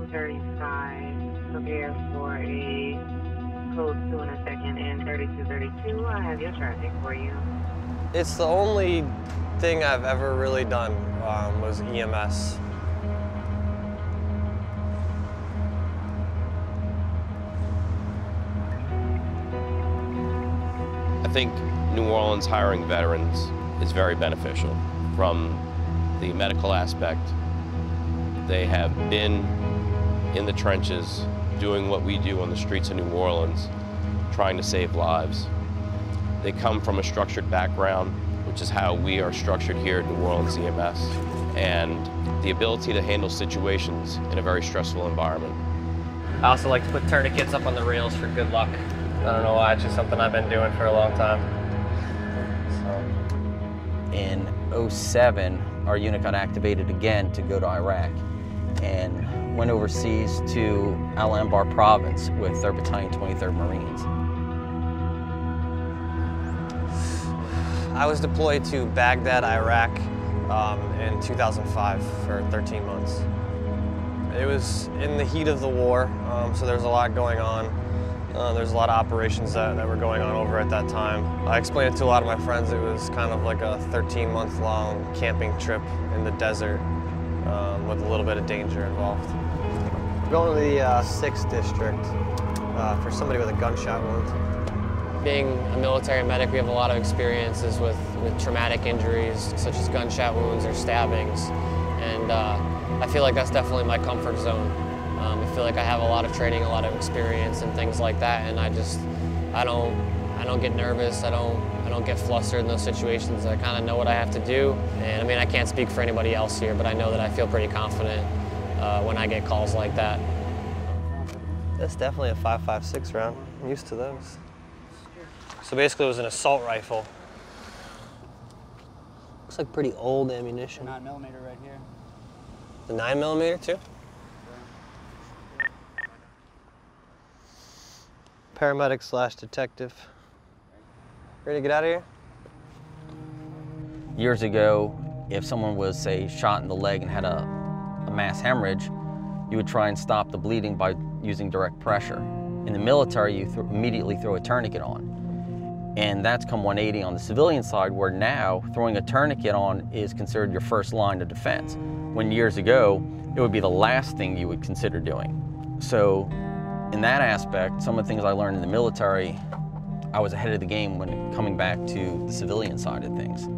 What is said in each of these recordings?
military side. Prepare for a code 2 in a second and 3232. I have your traffic for you. It's the only thing I've ever really done was EMS. I think New Orleans hiring veterans is very beneficial from the medical aspect. They have been in the trenches doing what we do on the streets of New Orleans, trying to save lives. They come from a structured background, which is how we are structured here at New Orleans EMS, and the ability to handle situations in a very stressful environment. I also like to put tourniquets up on the rails for good luck. I don't know why, it's just something I've been doing for a long time. In '07, our unit got activated again to go to Iraq and went overseas to Al-Anbar province with 3rd Battalion, 23rd Marines. I was deployed to Baghdad, Iraq in 2005 for 13 months. It was in the heat of the war, so there's a lot going on. There's a lot of operations that were going on over at that time. I explained it to a lot of my friends. It was kind of like a 13-month-long camping trip in the desert with a little bit of danger involved. I'm going to the 6th district for somebody with a gunshot wound. Being a military medic, we have a lot of experiences with traumatic injuries, such as gunshot wounds or stabbings, and I feel like that's definitely my comfort zone. I feel like I have a lot of training, a lot of experience and things like that, and I don't get nervous, I don't get flustered in those situations. I kind of know what I have to do, and I mean, I can't speak for anybody else here, but I know that I feel pretty confident when I get calls like that. That's definitely a 5.56 round. I'm used to those. So basically it was an assault rifle. Looks like pretty old ammunition. 9mm right here. The 9mm too? Paramedic / detective. Ready to get out of here? Years ago, if someone was, say, shot in the leg and had a mass hemorrhage, you would try and stop the bleeding by using direct pressure. In the military, you immediately throw a tourniquet on. And that's come 180 on the civilian side, where now throwing a tourniquet on is considered your first line of defense. When years ago, it would be the last thing you would consider doing. So in that aspect, some of the things I learned in the military, I was ahead of the game when coming back to the civilian side of things.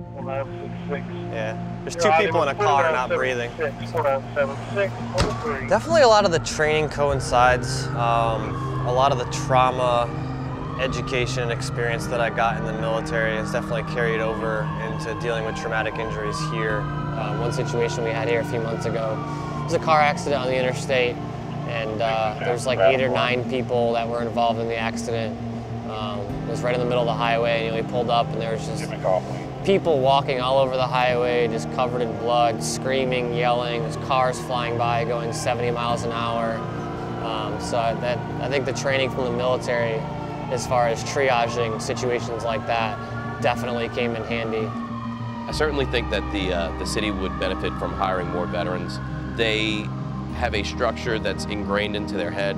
Yeah, there's 2 people in a car not breathing. Definitely a lot of the training coincides. A lot of the trauma, education, experience that I got in the military is definitely carried over into dealing with traumatic injuries here. One situation we had here a few months ago was a car accident on the interstate, and there was like 8 or 9 people that were involved in the accident. It was right in the middle of the highway, and we pulled up, and there was just people walking all over the highway, just covered in blood, screaming, yelling. There's cars flying by going 70 miles an hour. So I think the training from the military, as far as triaging situations like that, definitely came in handy. I certainly think that the city would benefit from hiring more veterans. They have a structure that's ingrained into their head,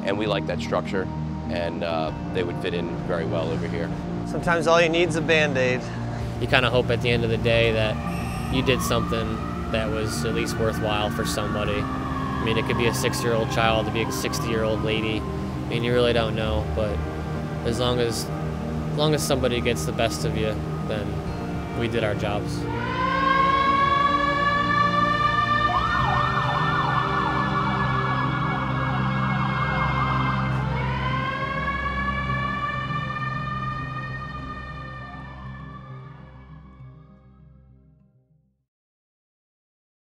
and we like that structure, and they would fit in very well over here. Sometimes all you need is a Band-Aid. You kind of hope at the end of the day that you did something that was at least worthwhile for somebody. I mean, it could be a 6-year-old child, it could be a 60-year-old lady. I mean, you really don't know, but as long as somebody gets the best of you, then we did our jobs.